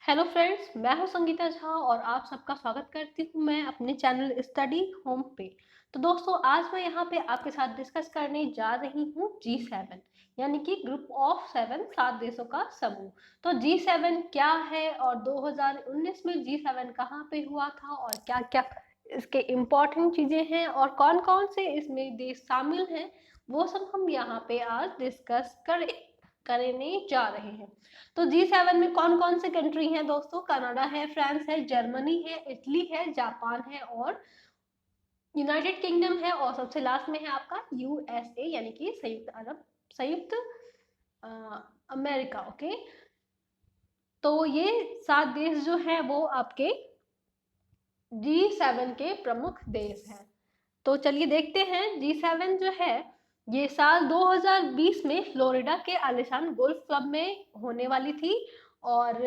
Hello friends, मैं हूं संगीता झा और आप सबका स्वागत करती हूं मैं अपने चैनल स्टडी होम पे। तो दोस्तों, आज मैं यहां पे आपके साथ डिस्कस करने जा रही हूं G7 यानी कि ग्रुप ऑफ 7 7 देशों का समूह। तो G7 क्या है और 2019 में G7 कहां पे हुआ था और क्या क्या इसके इम्पोर्टेंट चीजें हैं और कौन कौन से इसमें देश शामिल हैं, वो सब हम यहाँ पे आज डिस्कस करने जा रहे हैं। तो G7 में कौन कौन से कंट्री हैं दोस्तों? कनाडा है, फ्रांस है, जर्मनी है, इटली है, जापान है और यूनाइटेड किंगडम है और सबसे लास्ट में है आपका यूएसए यानी कि संयुक्त अमेरिका। ओके, तो ये 7 देश जो है वो आपके G7 के प्रमुख देश हैं। तो चलिए देखते हैं। G7 जो है ये साल 2020 में फ्लोरिडा के आलिशान गोल्फ क्लब में होने वाली थी। और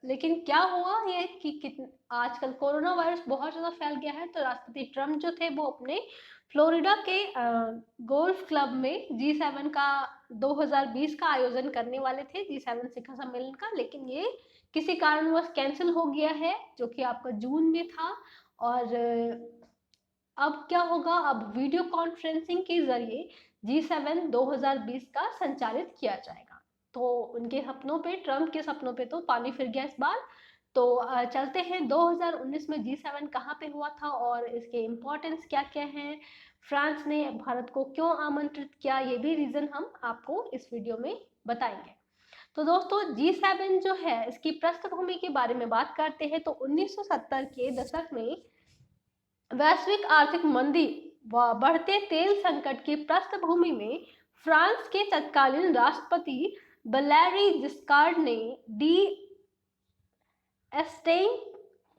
लेकिन क्या हुआ ये कि आजकल कोरोना वायरस बहुत ज़्यादा फैल गया है, तो राष्ट्रपति ट्रम्प जो थे वो अपने फ्लोरिडा के गोल्फ क्लब में G7 का 2020 का आयोजन करने वाले थे, G7 शिखर सम्मेलन का, लेकिन ये किसी कारणवश कैंसिल हो गया है, जो कि आपका जून में था। और अब क्या होगा, अब वीडियो कॉन्फ्रेंसिंग के जरिए G7 2020 का संचालित किया जाएगा। तो उनके सपनों पे, ट्रम्प के सपनों पे तो पानी फिर गया इस बार। तो चलते हैं 2019 में G7 कहाँ पे हुआ था और इसके इम्पोर्टेंस क्या क्या हैं, फ्रांस ने भारत को क्यों आमंत्रित किया, ये भी रीजन हम आपको इस वीडियो में बताएंगे। तो दोस्तों, G7 जो है इसकी पृष्ठभूमि के बारे में बात करते हैं तो 1970 के दशक में वैश्विक आर्थिक मंदी व बढ़ते तेल संकट की पृष्ठभूमि में फ्रांस के तत्कालीन राष्ट्रपति वैलेरी जिस्कार्ड ने डी एस्टेन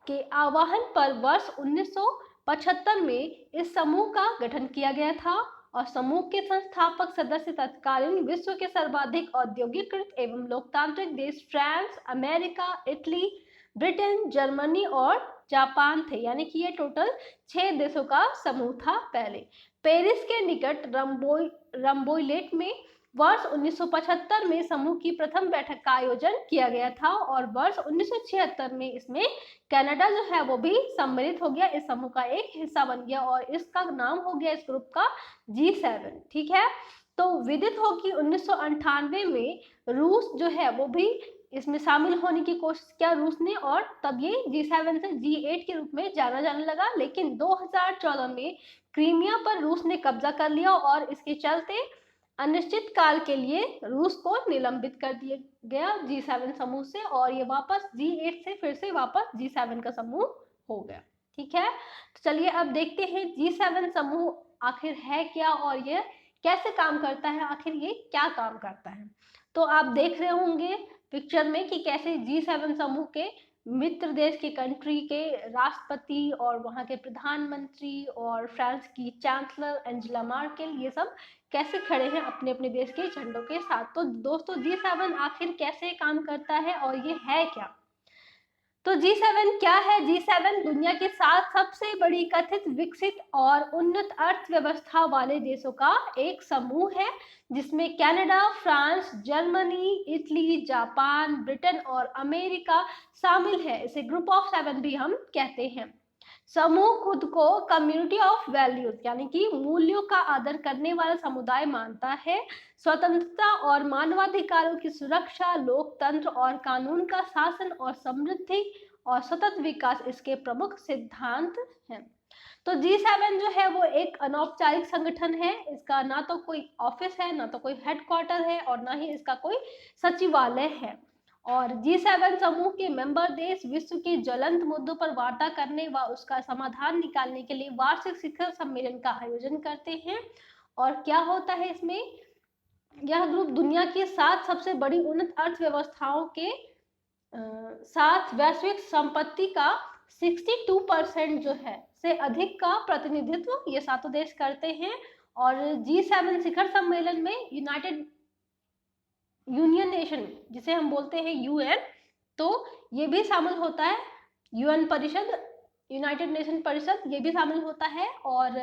के आह्वान पर वर्ष 1975 में इस समूह का गठन किया गया था और समूह के संस्थापक सदस्य तत्कालीन विश्व के सर्वाधिक औद्योगिकृत एवं लोकतांत्रिक देश France, America, Italy, Britain, Germany और जापान थे। यानी कि ये टोटल 6 देशों का समूह था। पहले पेरिस के निकट रम्बोइलेट में वर्ष 1975 में समूह की प्रथम बैठक का आयोजन किया गया था और वर्ष 1976 में इसमें कनाडा जो है वो भी सम्मिलित हो गया, इस समूह का एक हिस्सा बन गया और इसका नाम हो गया इस ग्रुप का G7। ठीक है, तो विदित हो कि 1998 में रूस जो है वो भी इसमें शामिल होने की कोशिश किया रूस ने, और तब ये G7 से G8 के रूप में जाना जाने लगा। लेकिन 2014 में क्रीमिया पर रूस ने कब्जा कर लिया और इसके चलते अनिश्चित काल के लिए रूस को निलंबित कर दिया गया G7 समूह से और ये वापस G8 से फिर से वापस G7 का समूह हो गया। ठीक है, तो चलिए अब देखते हैं G7 समूह आखिर है क्या और ये कैसे काम करता है, आखिर ये क्या काम करता है। तो आप देख रहे होंगे पिक्चर में कि कैसे G7 समूह के मित्र देश के कंट्री के राष्ट्रपति और वहाँ के प्रधानमंत्री और फ्रांस की चांसलर एंजेला मार्केल ये सब कैसे खड़े हैं अपने अपने देश के झंडों के साथ। तो दोस्तों, G7 आखिर कैसे काम करता है और ये है क्या? तो G7 क्या है? G7 दुनिया की 7 सबसे बड़ी कथित विकसित और उन्नत अर्थव्यवस्था वाले देशों का एक समूह है, जिसमें Canada, France, Germany, Italy, Japan, Britain और अमेरिका शामिल है। इसे ग्रुप ऑफ 7 भी हम कहते हैं। समूह खुद को कम्युनिटी ऑफ वैल्यूज यानी कि मूल्यों का आदर करने वाला समुदाय मानता है। स्वतंत्रता और मानवाधिकारों की सुरक्षा, लोकतंत्र और कानून का शासन और समृद्धि और सतत विकास इसके प्रमुख सिद्धांत हैं। तो G7 जो है वो एक अनौपचारिक संगठन है। इसका ना तो कोई ऑफिस है, ना तो कोई हेडक्वार्टर है और ना ही इसका कोई सचिवालय है। और G7 समूह के मेंबर देश विश्व के ज्वलंत मुद्दों पर वार्ता करने व उसका समाधान निकालने के लिए वार्षिक शिखर सम्मेलन का आयोजन करते हैं। और क्या होता है इसमें, यह ग्रुप दुनिया की 7 सबसे बड़ी उन्नत अर्थव्यवस्थाओं के साथ वैश्विक संपत्ति का 62% जो है से अधिक का प्रतिनिधित्व ये सातों देश करते हैं। और G7 शिखर सम्मेलन में यूनाइटेड यूनियन नेशन, जिसे हम बोलते हैं UN, तो ये भी शामिल होता है। UN परिषद, यूनाइटेड नेशन परिषद, ये भी शामिल होता है। और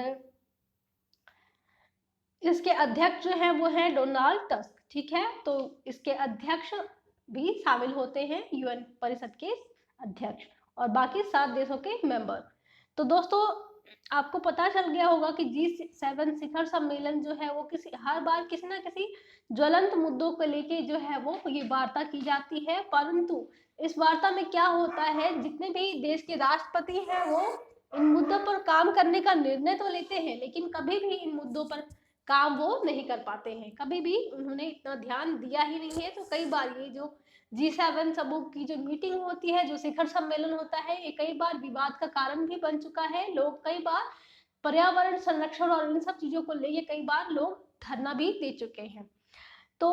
इसके अध्यक्ष जो हैं वो हैं डोनाल्ड टस्क। ठीक है, तो इसके अध्यक्ष भी शामिल होते हैं यूएन परिषद के अध्यक्ष और बाकी 7 देशों के मेंबर। तो दोस्तों आपको पता चल गया होगा कि G7 शिखर सम्मेलन जो है वो हर बार किसी ना किसी ज्वलंत मुद्दों को लेके जो है वो ये वार्ता की जाती है, परंतु इस वार्ता में क्या होता है, जितने भी देश के राष्ट्रपति हैं वो इन मुद्दों पर काम करने का निर्णय तो लेते हैं, लेकिन कभी भी इन मुद्दों पर काम वो नहीं कर पाते हैं, कभी भी उन्होंने इतना ध्यान दिया ही नहीं है। तो कई बार ये जो G7 समूह की जो मीटिंग होती है, जो शिखर सम्मेलन होता है, ये कई बार विवाद का कारण भी बन चुका है। लोग कई बार पर्यावरण संरक्षण और इन सब चीजों को लेके कई बार लोग धरना भी दे चुके हैं। तो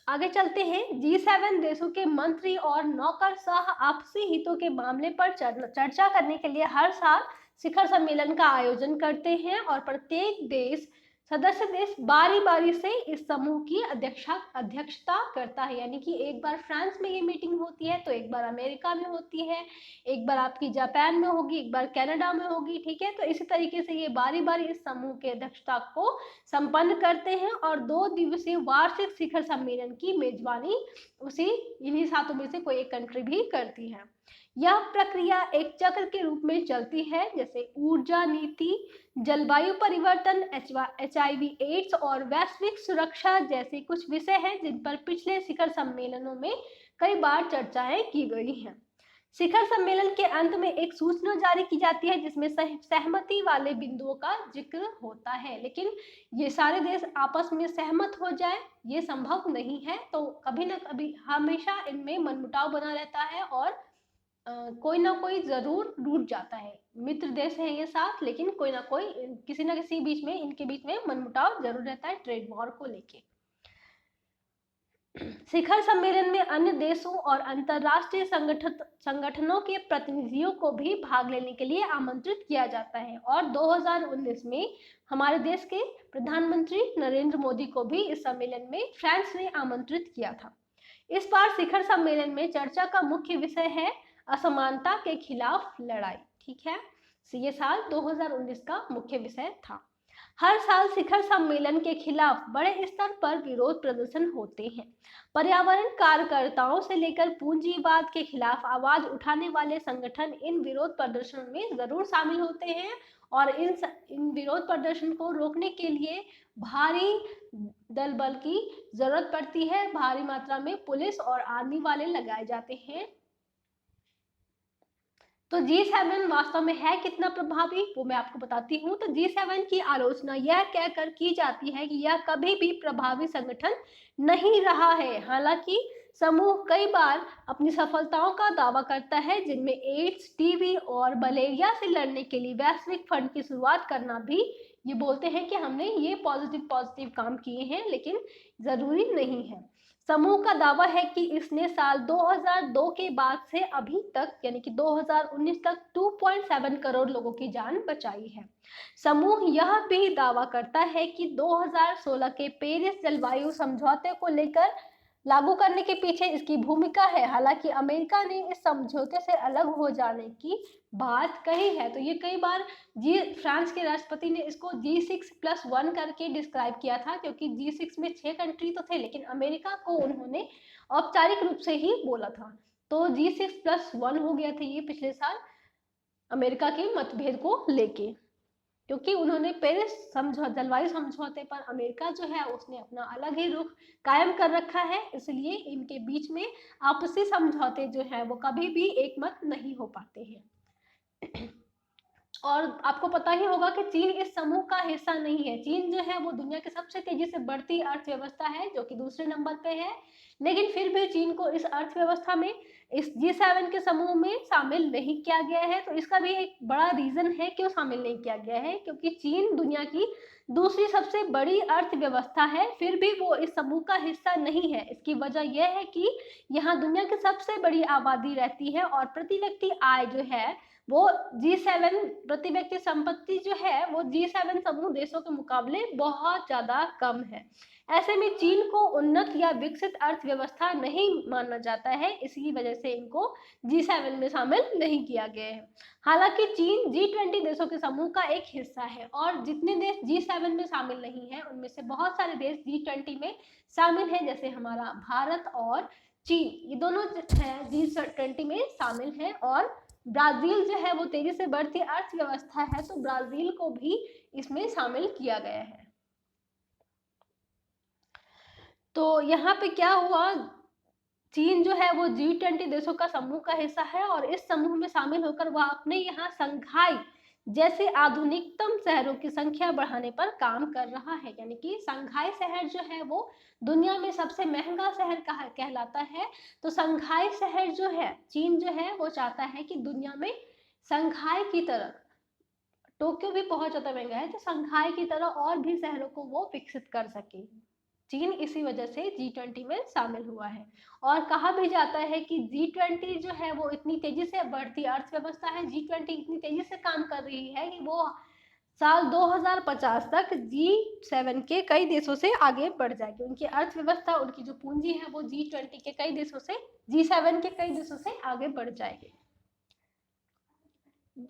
आगे चलते हैं। G7 देशों के मंत्री और नौकरशाह आपसी हितों के मामले पर चर्चा करने के लिए हर साल शिखर सम्मेलन का आयोजन करते हैं और प्रत्येक देश सदस्य देश बारी बारी से इस समूह की अध्यक्षता करता है। यानी कि एक बार फ्रांस में ये मीटिंग होती है, तो एक बार अमेरिका में होती है, एक बार आपकी जापान में होगी, एक बार कनाडा में होगी, ठीक है। तो इसी तरीके से ये बारी बारी इस समूह के अध्यक्षता को संपन्न करते हैं और 2 दिवसीय वार्षिक शिखर सम्मेलन की मेजबानी इन्हीं 7 में से कोई एक कंट्री भी करती है। यह प्रक्रिया एक चक्र के रूप में चलती है, जैसे ऊर्जा नीति, जलवायु परिवर्तन, HIV एड्स और वैश्विक सुरक्षा जैसे कुछ विषय हैं जिन पर पिछले शिखर सम्मेलनों में कई बार चर्चाएं की गई हैं। शिखर सम्मेलन के अंत में एक सूचना जारी की जाती है जिसमें सहमति वाले बिंदुओं का जिक्र होता है, लेकिन ये सारे देश आपस में सहमत हो जाए ये संभव नहीं है। तो कभी ना कभी हमेशा इनमें मनमुटाव बना रहता है और कोई ना कोई जरूर टूट जाता है। मित्र देश है ये साथ, लेकिन कोई ना कोई किसी ना किसी बीच में इनके बीच में मनमुटाव जरूर रहता है ट्रेड वॉर को लेके। शिखर सम्मेलन में अन्य देशों और अंतरराष्ट्रीय संगठनों के प्रतिनिधियों को भी भाग लेने के लिए आमंत्रित किया जाता है और 2019 में हमारे देश के प्रधानमंत्री नरेंद्र मोदी को भी इस सम्मेलन में फ्रांस ने आमंत्रित किया था। इस बार शिखर सम्मेलन में चर्चा का मुख्य विषय है असमानता के खिलाफ लड़ाई, ठीक है। ये साल 2019 का मुख्य विषय था। हर साल शिखर सम्मेलन के खिलाफ बड़े स्तर पर विरोध प्रदर्शन होते हैं। पर्यावरण कार्यकर्ताओं से लेकर पूंजीवाद के खिलाफ आवाज उठाने वाले संगठन इन विरोध प्रदर्शनों में जरूर शामिल होते हैं और इन विरोध प्रदर्शन को रोकने के लिए भारी दल बल की जरूरत पड़ती है। भारी मात्रा में पुलिस और आर्मी वाले लगाए जाते हैं। तो G7 वास्तव में है कितना प्रभावी वो मैं आपको बताती हूँ। तो G7 की आलोचना यह कहकर की जाती है कि यह कभी भी प्रभावी संगठन नहीं रहा है। हालांकि समूह कई बार अपनी सफलताओं का दावा करता है, जिनमें एड्स, टीबी और मलेरिया से लड़ने के लिए वैश्विक फंड की शुरुआत करना भी। ये बोलते हैं कि हमने ये पॉजिटिव काम किए हैं, लेकिन जरूरी नहीं है। समूह का दावा है कि इसने साल 2002 के बाद से अभी तक यानी कि 2019 तक 2.7 करोड़ लोगों की जान बचाई है। समूह यह भी दावा करता है कि 2016 के पेरिस जलवायु समझौते को लेकर लागू करने के पीछे इसकी भूमिका है। हालांकि अमेरिका ने इस समझौते से अलग हो जाने की बात कही है। तो ये कई बार फ्रांस के राष्ट्रपति ने इसको G6+1 करके डिस्क्राइब किया था, क्योंकि G6 में 6 कंट्री तो थे, लेकिन अमेरिका को उन्होंने औपचारिक रूप से ही बोला था। तो G6+1 हो गया था ये पिछले साल अमेरिका के मतभेद को लेके, क्योंकि उन्होंने पेरिस जलवायु समझौते पर अमेरिका जो है उसने अपना अलग ही रुख कायम कर रखा है, इसलिए इनके बीच में आपसी समझौते जो है वो कभी भी एकमत नहीं हो पाते हैं। और आपको पता ही होगा कि चीन इस समूह का हिस्सा नहीं है। चीन जो है वो दुनिया की सबसे तेजी से बढ़ती अर्थव्यवस्था है, जो कि दूसरे नंबर पे है, लेकिन फिर भी चीन को इस अर्थव्यवस्था में इस G7 के समूह में शामिल नहीं किया गया है। तो इसका भी एक बड़ा रीजन है क्यों शामिल नहीं किया गया है, क्योंकि चीन दुनिया की दूसरी सबसे बड़ी अर्थव्यवस्था है, फिर भी वो इस समूह का हिस्सा नहीं है। इसकी वजह यह है कि यहाँ दुनिया की सबसे बड़ी आबादी रहती है और प्रति व्यक्ति आय जो है वो G7 प्रति व्यक्ति संपत्ति जो है वो G7 समूह देशों के मुकाबले बहुत ज्यादा कम है। ऐसे में चीन को उन्नत या विकसित अर्थव्यवस्था नहीं माना जाता है, इसी वजह से इनको G7 में शामिल नहीं किया गया है। हालांकि चीन G20 देशों के समूह का एक हिस्सा है और जितने देश G7 में शामिल नहीं है उनमें से बहुत सारे देश G20 में शामिल हैं, जैसे हमारा भारत और चीन, ये दोनों है G20 में शामिल है। और ब्राजील जो है वो तेजी से बढ़ती अर्थव्यवस्था है, तो ब्राजील को भी इसमें शामिल किया गया है। तो यहाँ पे क्या हुआ, चीन जो है वो G20 देशों का समूह का हिस्सा है और इस समूह में शामिल होकर वह अपने यहाँ संघाई जैसे आधुनिकतम शहरों की संख्या बढ़ाने पर काम कर रहा है। यानी कि संघाई शहर जो है वो दुनिया में सबसे महंगा शहर कहलाता है। तो संघाई शहर जो है, चीन जो है वो चाहता है कि दुनिया में संघाई की तरह, टोक्यो भी बहुत ज्यादा महंगा है, तो संघाई की तरह और भी शहरों को वो विकसित कर सके। चीन इसी वजह से G20 में शामिल हुआ है। और कहा भी जाता है कि G20 जो है वो इतनी तेजी से बढ़ती अर्थव्यवस्था है, G20 इतनी तेजी से काम कर रही है कि वो साल 2050 तक G7 के कई देशों से आगे बढ़ जाएगी। उनकी अर्थव्यवस्था, उनकी जो पूंजी है वो G20 के कई देशों से, G7 के कई देशों से आगे बढ़ जाएगी।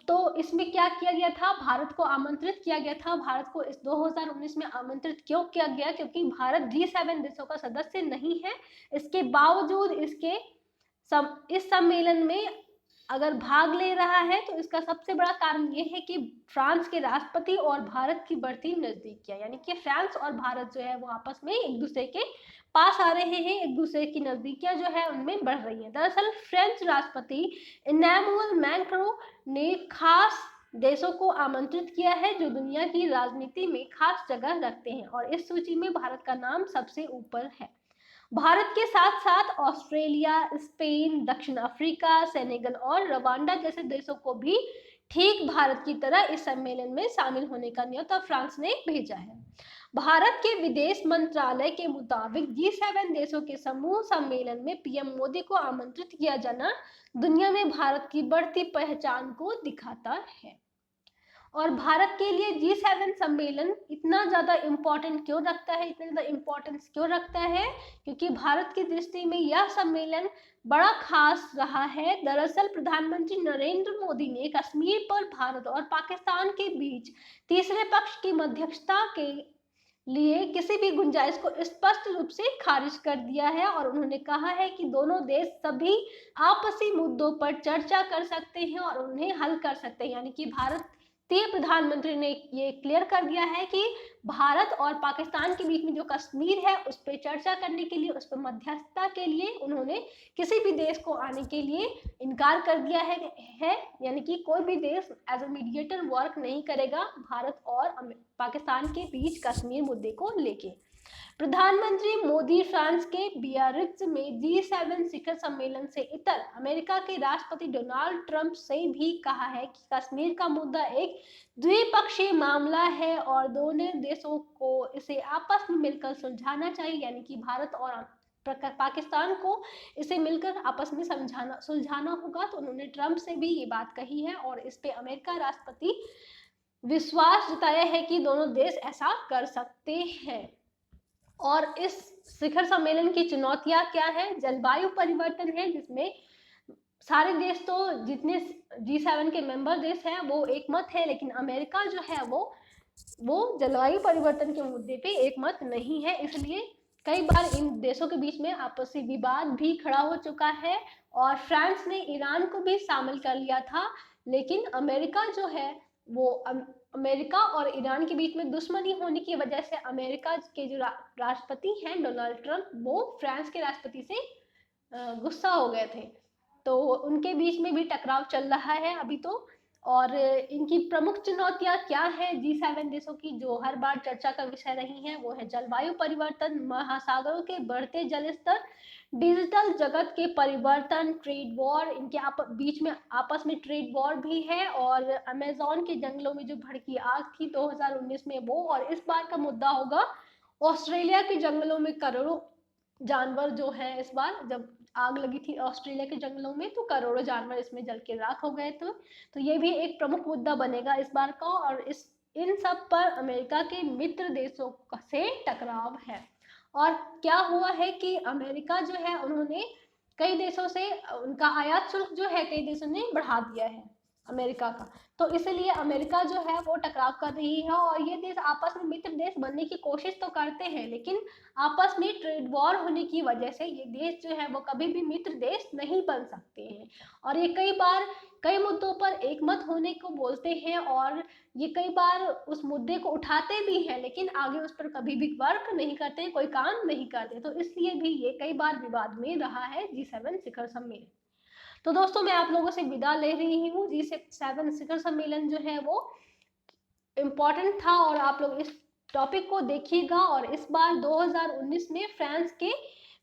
तो इसमें क्या किया गया था, भारत को आमंत्रित किया गया था। भारत को इस 2019 में आमंत्रित क्यों किया गया, क्योंकि भारत G7 देशों का सदस्य नहीं है। इसके बावजूद इस सम्मेलन में अगर भाग ले रहा है, तो इसका सबसे बड़ा कारण ये है कि फ्रांस के राष्ट्रपति और भारत की बढ़ती नजदीकियां, यानी कि फ्रांस और भारत जो है वो आपस में एक दूसरे के पास आ रहे हैं, एक दूसरे की नजदीकियां जो है उनमें बढ़ रही है। दरअसल फ्रेंच राष्ट्रपति इमैनुअल मैक्रों ने खास देशों को आमंत्रित किया है जो दुनिया की राजनीति में खास जगह रखते हैं, और इस सूची में भारत का नाम सबसे ऊपर है। भारत के साथ साथ ऑस्ट्रेलिया, स्पेन, दक्षिण अफ्रीका, सेनेगल और रवांडा जैसे देशों को भी ठीक भारत की तरह इस सम्मेलन में शामिल होने का न्योता फ्रांस ने भेजा है। भारत के विदेश मंत्रालय के मुताबिक G7 देशों के समूह सम्मेलन में पीएम मोदी को आमंत्रित किया जाना दुनिया में भारत की बढ़ती पहचान को दिखाता है। और भारत के लिए G7 सम्मेलन इतना ज़्यादा इम्पोर्टेंट क्यों रखता है, इतना ज़्यादा इम्पोर्टेंस क्यों रखता है, क्योंकि भारत की दृष्टि में यह सम्मेलन बड़ा खास रहा है। दरअसल प्रधानमंत्री नरेंद्र मोदी ने कश्मीर पर भारत और पाकिस्तान के बीच तीसरे पक्ष की मध्यस्थता के लिए किसी भी गुंजाइश को स्पष्ट रूप से खारिज कर दिया है, और उन्होंने कहा है कि दोनों देश सभी आपसी मुद्दों पर चर्चा कर सकते हैं और उन्हें हल कर सकते हैं। यानी कि भारतीय प्रधानमंत्री ने ये क्लियर कर दिया है कि भारत और पाकिस्तान के बीच में जो कश्मीर है उस पर चर्चा करने के लिए, उस पर मध्यस्थता के लिए उन्होंने किसी भी देश को आने के लिए इनकार कर दिया है। यानी कि कोई भी देश एज अ मीडिएटर वर्क नहीं करेगा भारत और पाकिस्तान के बीच कश्मीर मुद्दे को लेके। प्रधानमंत्री मोदी फ्रांस के बियारित्ज में G7 शिखर सम्मेलन से इतर अमेरिका के राष्ट्रपति डोनाल्ड ट्रंप से भी कहा है कि कश्मीर का मुद्दा एक द्विपक्षीय मामला है और दोनों देशों को इसे आपस में मिलकर सुलझाना चाहिए। यानी कि भारत और पाकिस्तान को इसे मिलकर आपस में सुलझाना होगा। तो उन्होंने ट्रंप से भी ये बात कही है और इस पे अमेरिका राष्ट्रपति विश्वास जताया है कि दोनों देश ऐसा कर सकते हैं। और इस शिखर सम्मेलन की चुनौतियां क्या है, जलवायु परिवर्तन है, जिसमें सारे देश, तो जितने G7 के मेंबर देश हैं वो एक मत है, लेकिन अमेरिका जो है वो जलवायु परिवर्तन के मुद्दे पे एक मत नहीं है। इसलिए कई बार इन देशों के बीच में आपसी विवाद भी खड़ा हो चुका है, और फ्रांस ने ईरान को भी शामिल कर लिया था, लेकिन अमेरिका जो है वो अमेरिका और ईरान के बीच में दुश्मनी होने की वजह से अमेरिका के जो राष्ट्रपति हैं डोनाल्ड ट्रंप, वो फ्रांस के राष्ट्रपति से गुस्सा हो गए थे। तो उनके बीच में भी टकराव चल रहा है अभी तो। और इनकी प्रमुख चुनौतियां क्या है G7 देशों की, जो हर बार चर्चा का विषय रही हैं, वो है जलवायु परिवर्तन, महासागरों के बढ़ते जल स्तर, डिजिटल जगत के परिवर्तन, ट्रेड वॉर, इनके बीच में आपस में ट्रेड वॉर भी है, और अमेज़न के जंगलों में जो भड़की आग थी 2019 में वो, और इस बार का मुद्दा होगा ऑस्ट्रेलिया के जंगलों में करोड़ों जानवर जो है, इस बार जब आग लगी थी ऑस्ट्रेलिया के जंगलों में तो करोड़ों जानवर इसमें जल के राख हो गए थे। तो ये भी एक प्रमुख मुद्दा बनेगा इस बार का, और इन सब पर अमेरिका के मित्र देशों से टकराव है। और क्या हुआ है कि अमेरिका जो है उन्होंने कई देशों से उनका आयात शुल्क जो है कई देशों ने बढ़ा दिया है। अमेरिका का। तो इसलिए अमेरिका जो है वो टकराव कर रही है और ये देश आपस में मित्र देश बनने की कोशिश तो करते हैं, लेकिन आपस में ट्रेड वॉर होने की वजह से ये देश जो है वो कभी भी मित्र देश नहीं बन सकते हैं। और ये कई बार कई मुद्दों पर एकमत होने को बोलते हैं और ये कई बार उस मुद्दे को उठाते भी हैं, लेकिन आगे उस पर कभी भी वर्क नहीं करते, कोई काम नहीं करते। तो इसलिए भी ये कई बार विवाद में रहा है G7 शिखर सम्मेलन। तो दोस्तों मैं आप लोगों से विदा ले रही हूँ। G7 शिखर सम्मेलन जो है वो इम्पोर्टेंट था और आप लोग इस टॉपिक को देखिएगा। और इस बार 2019 में फ्रांस के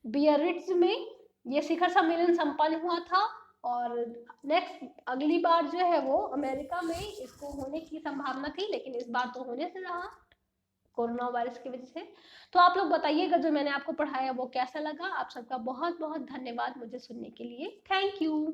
बियरिट्ज में ये शिखर सम्मेलन संपन्न हुआ था और नेक्स्ट अगली बार जो है वो अमेरिका में इसको होने की संभावना थी, लेकिन इस बार तो होने से रहा कोरोना वायरस की वजह से। तो आप लोग बताइएगा जो मैंने आपको पढ़ाया वो कैसा लगा। आप सबका बहुत बहुत धन्यवाद मुझे सुनने के लिए। Thank you.